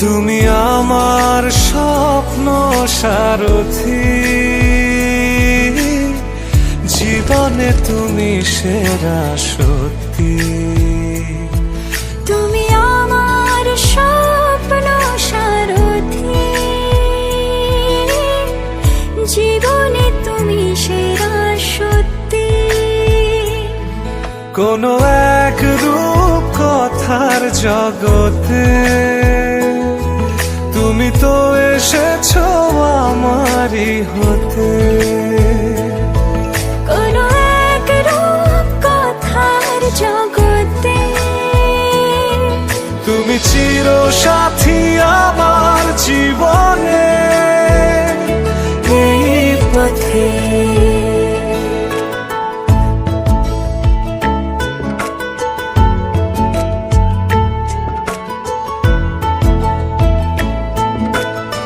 তুমি আমার স্বপ্ন সারথি, জীবনে তুমি সেরা সত্যি। তুমি আমার স্বপ্ন সারথি, জীবনে তুমি সেরা সত্যি। কোনো এক রূপ কথার জগতে তুমি তো এসেছো আমারই হতে। কোনো এক রূপ কথার জগতে তুমি চির সাথী আমার জীবনে।